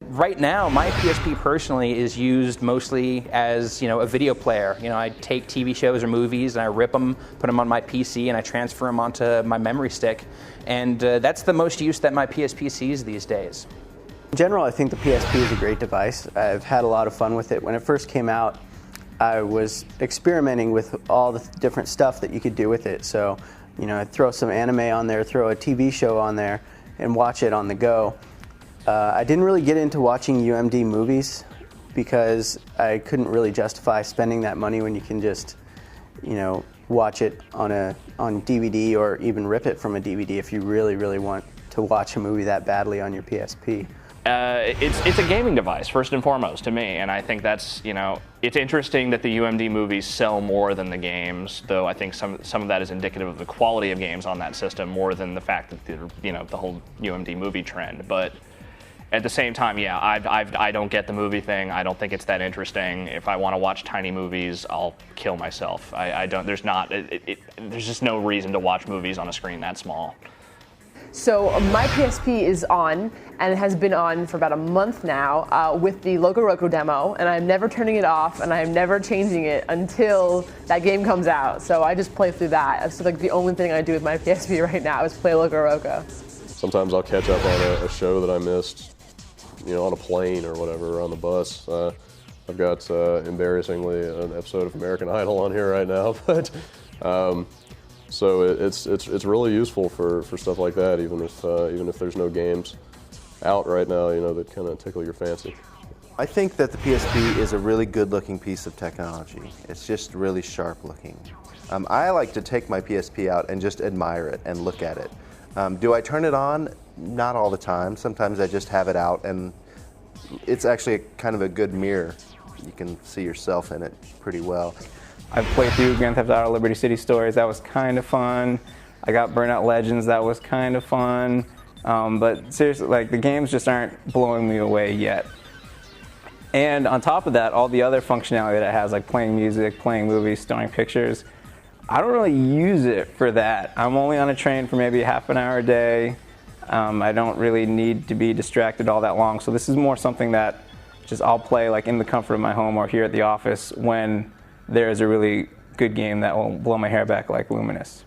Right now, my PSP personally is used mostly as, a video player. I take TV shows or movies and I rip them, put them on my PC, and I transfer them onto my memory stick. And that's the most use that my PSP sees these days. In general, I think the PSP is a great device. I've had a lot of fun with it. When it first came out, I was experimenting with all the different stuff that you could do with it. So, I'd throw some anime on there, throw a TV show on there, and watch it on the go. I didn't really get into watching UMD movies because I couldn't really justify spending that money when you can just, watch it on DVD or even rip it from a DVD if you really, really want to watch a movie that badly on your PSP. It's a gaming device, first and foremost, to me, and I think that's, it's interesting that the UMD movies sell more than the games, though I think some of that is indicative of the quality of games on that system more than the fact that, the whole UMD movie trend. But at the same time, yeah, I don't get the movie thing. I don't think it's that interesting. If I want to watch tiny movies, I'll kill myself. There's just no reason to watch movies on a screen that small. So my PSP is on, and it has been on for about a month now with the Loco Roco demo, and I'm never turning it off, and I'm never changing it until that game comes out. So I just play through that. It's like the only thing I do with my PSP right now is play Loco Roco. Sometimes I'll catch up on a show that I missed, on a plane or whatever, or on the bus. I've got, embarrassingly, an episode of American Idol on here right now, but so it's really useful for stuff like that, even if there's no games out right now, that kind of tickle your fancy. I think that the PSP is a really good-looking piece of technology. It's just really sharp-looking. I like to take my PSP out and just admire it and look at it. Do I turn it on? Not all the time. Sometimes I just have it out, and it's actually kind of a good mirror. You can see yourself in it pretty well. I've played through Grand Theft Auto Liberty City Stories. That was kind of fun. I got Burnout Legends. That was kind of fun. But seriously, the games just aren't blowing me away yet. And on top of that, all the other functionality that it has, like playing music, playing movies, storing pictures, I don't really use it for that. I'm only on a train for maybe half an hour a day. I don't really need to be distracted all that long. So this is more something that just I'll play in the comfort of my home or here at the office when there's a really good game that will blow my hair back like Luminous.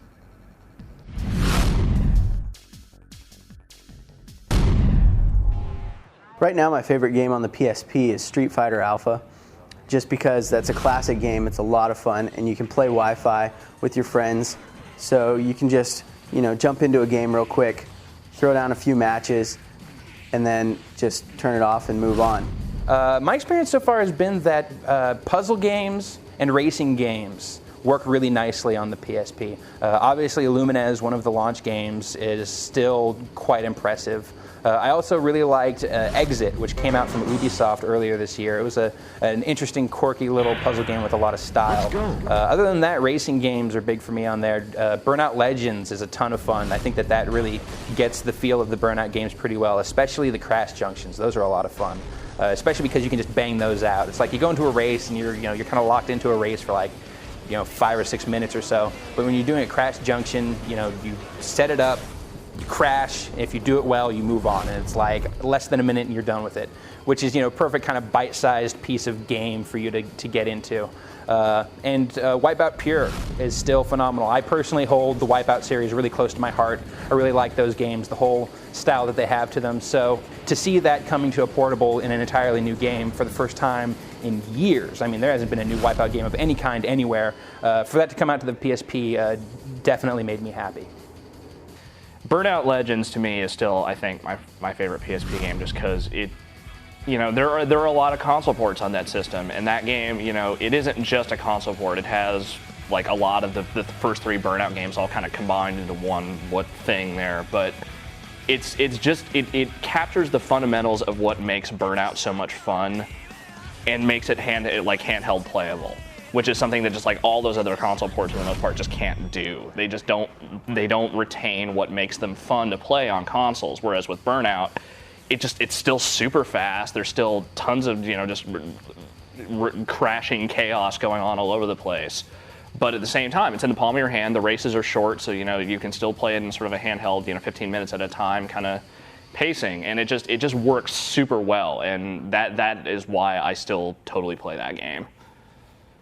Right now, my favorite game on the PSP is Street Fighter Alpha, just because that's a classic game. It's a lot of fun, and you can play Wi-Fi with your friends. So you can just, jump into a game real quick, throw down a few matches, and then just turn it off and move on. My experience so far has been that puzzle games and racing games work really nicely on the PSP. Obviously, Lumines, one of the launch games, is still quite impressive. I also really liked Exit, which came out from Ubisoft earlier this year. It was an interesting, quirky little puzzle game with a lot of style. Other than that, racing games are big for me on there. Burnout Legends is a ton of fun. I think that really gets the feel of the Burnout games pretty well, especially the crash junctions. Those are a lot of fun, especially because you can just bang those out. It's like you go into a race and you're kind of locked into a race for 5 or 6 minutes or so. But when you're doing a crash junction, you set it up, you crash. If you do it well, you move on, and it's less than a minute and you're done with it, which is perfect kind of bite-sized piece of game for you to get into. And Wipeout Pure is still phenomenal. I personally hold the Wipeout series really close to my heart. I really like those games, the whole style that they have to them. So to see that coming to a portable in an entirely new game for the first time in years, there hasn't been a new Wipeout game of any kind anywhere. For that to come out to the PSP definitely made me happy. Burnout Legends to me is still, I think, my favorite PSP game, just because it, there are a lot of console ports on that system, and that game, it isn't just a console port. It has a lot of the first 3 Burnout games all kind of combined into one thing there, but it captures the fundamentals of what makes Burnout so much fun, and makes it handheld playable, which is something that just all those other console ports for the most part just can't do. They don't retain what makes them fun to play on consoles. Whereas with Burnout, it's still super fast. There's still tons of just crashing chaos going on all over the place. But at the same time, it's in the palm of your hand. The races are short, so you can still play it in sort of a handheld, 15 minutes at a time kind of pacing, and it just works super well. And that is why I still totally play that game.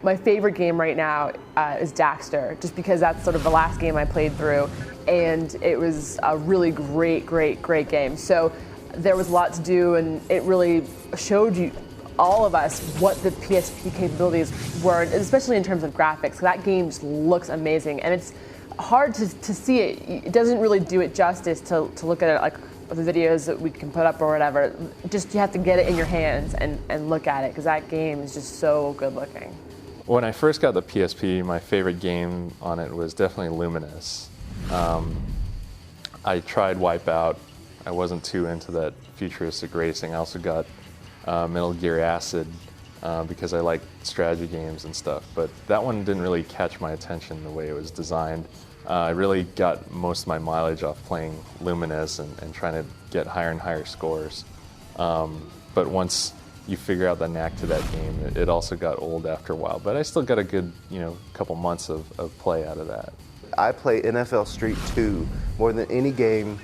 My favorite game right now is Daxter, just because that's sort of the last game I played through, and it was a really great game. So there was a lot to do, and it really showed all of us what the PSP capabilities were, especially in terms of graphics. That game just looks amazing, and it's hard to see it. It doesn't really do it justice to look at it like the videos that we can put up or whatever. Just you have to get it in your hands and look at it, because that game is just so good looking. When I first got the PSP, my favorite game on it was definitely Luminous. I tried Wipeout. I wasn't too into that futuristic racing. I also got Metal Gear Acid because I like strategy games and stuff, but that one didn't really catch my attention the way it was designed. I really got most of my mileage off playing Luminous and trying to get higher and higher scores. But once you figure out the knack to that game, it also got old after a while, but I still got a good couple months of play out of that. I play NFL Street 2 more than any game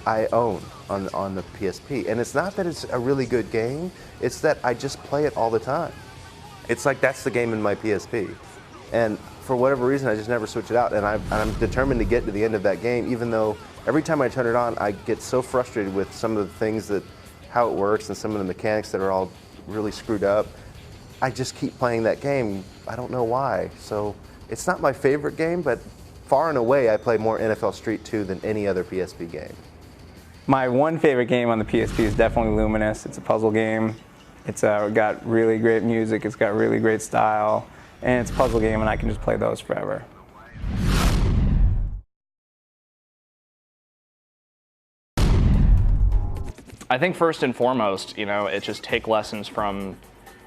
I own on the PSP. And it's not that it's a really good game, it's that I just play it all the time. It's like that's the game in my PSP. And for whatever reason, I just never switch it out. And I'm determined to get to the end of that game, even though every time I turn it on, I get so frustrated with some of the things how it works and some of the mechanics that are all really screwed up. I just keep playing that game. I don't know why. So it's not my favorite game, but far and away, I play more NFL Street 2 than any other PSP game. My one favorite game on the PSP is definitely Luminous. It's a puzzle game. It's got really great music, it's got really great style, and it's a puzzle game, and I can just play those forever. I think first and foremost, it just take lessons from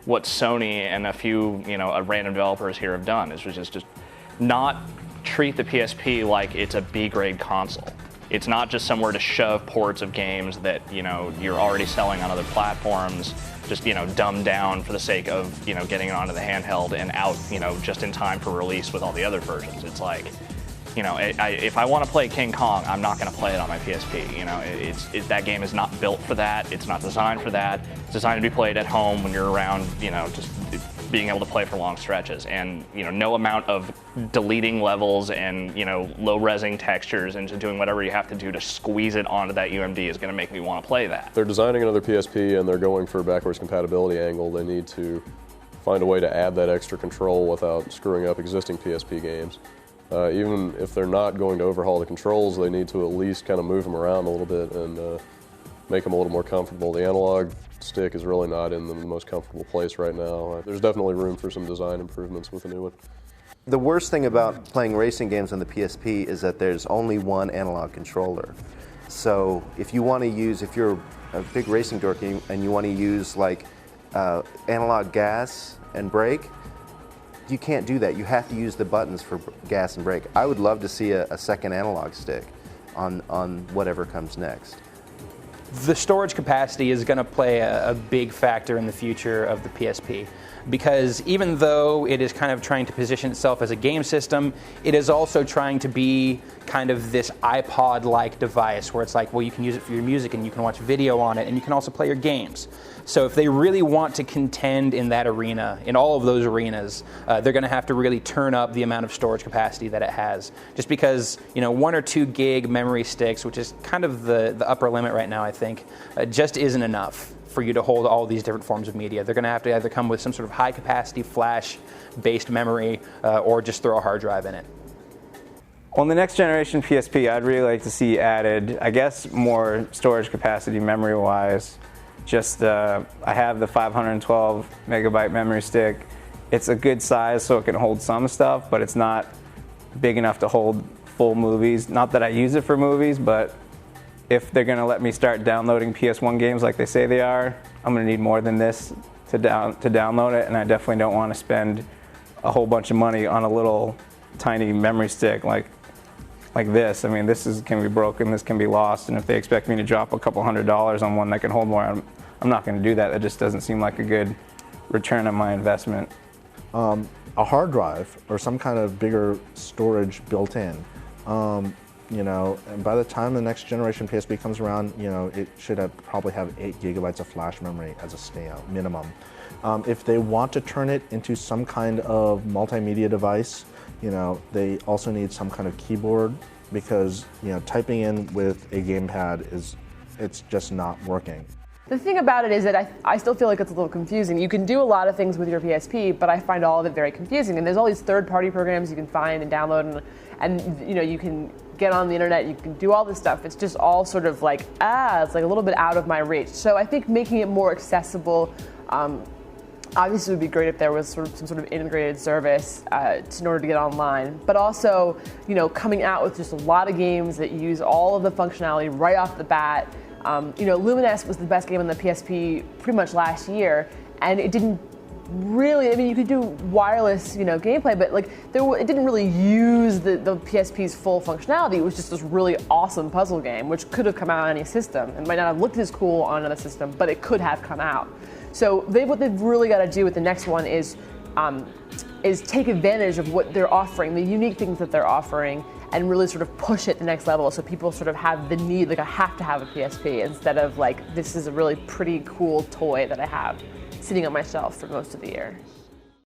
what Sony and a few, random developers here have done. Is just not treat the PSP like it's a B-grade console. It's not just somewhere to shove ports of games that you're already selling on other platforms, just dumbed down for the sake of getting it onto the handheld and out just in time for release with all the other versions. It's like, if I want to play King Kong, I'm not going to play it on my PSP. That game is not built for that. It's not designed for that. It's designed to be played at home when you're around, just being able to play for long stretches. And no amount of deleting levels and low-resing textures and just doing whatever you have to do to squeeze it onto that UMD is going to make me want to play that. They're designing another PSP and they're going for a backwards compatibility angle. They need to find a way to add that extra control without screwing up existing PSP games. Even if they're not going to overhaul the controls, they need to at least kind of move them around a little bit and make them a little more comfortable. The analog stick is really not in the most comfortable place right now. There's definitely room for some design improvements with the new one. The worst thing about playing racing games on the PSP is that there's only one analog controller. So if you're a big racing dork and you want to use like analog gas and brake, you can't do that. You have to use the buttons for gas and brake. I would love to see a second analog stick on whatever comes next. The storage capacity is going to play a big factor in the future of the PSP, because even though it is kind of trying to position itself as a game system, it is also trying to be kind of this iPod-like device where it's like, well, you can use it for your music and you can watch video on it and you can also play your games. So if they really want to contend in that arena, in all of those arenas, they're going to have to really turn up the amount of storage capacity that it has. Just because 1 or 2 gig memory sticks, which is kind of the upper limit right now, I think, just isn't enough for you to hold all these different forms of media. They're going to have to either come with some sort of high capacity flash-based memory or just throw a hard drive in it. On the next generation PSP, I'd really like to see added, I guess, more storage capacity memory-wise. I have the 512 megabyte memory stick. It's a good size so it can hold some stuff, but it's not big enough to hold full movies. Not that I use it for movies, but if they're going to let me start downloading PS1 games like they say they are, I'm going to need more than this to download it, and I definitely don't want to spend a whole bunch of money on a little tiny memory stick. Like, like this. I mean, can be broken, this can be lost, and if they expect me to drop a couple $100s on one that can hold more, I'm not going to do that. That just doesn't seem like a good return on my investment. A hard drive or some kind of bigger storage built in. You know, and by the time the next generation PSP comes around, you know, it should probably have 8 gigabytes of flash memory as a minimum. If they want to turn it into some kind of multimedia device, you know, they also need some kind of keyboard, because, you know, typing in with a gamepad it's just not working. The thing about it is that I still feel like it's a little confusing. You can do a lot of things with your PSP, but I find all of it very confusing. And there's all these third-party programs you can find and download, and you know, you can get on the internet, you can do all this stuff. It's just all sort of like, it's like a little bit out of my reach. So I think making it more accessible, obviously, it would be great if there was some sort of integrated service in order to get online. But also, you know, coming out with just a lot of games that use all of the functionality right off the bat. You know, Lumines was the best game on the PSP pretty much last year, and it didn't really, I mean, you could do wireless, you know, gameplay, but like it didn't really use the PSP's full functionality. It was just this really awesome puzzle game, which could have come out on any system. It might not have looked as cool on another system, but it could have come out. So what they've really got to do with the next one is take advantage of what they're offering, the unique things that they're offering, and really sort of push it to the next level, so people sort of have the need, like I have to have a PSP, instead of like, this is a really pretty cool toy that I have sitting on my shelf for most of the year.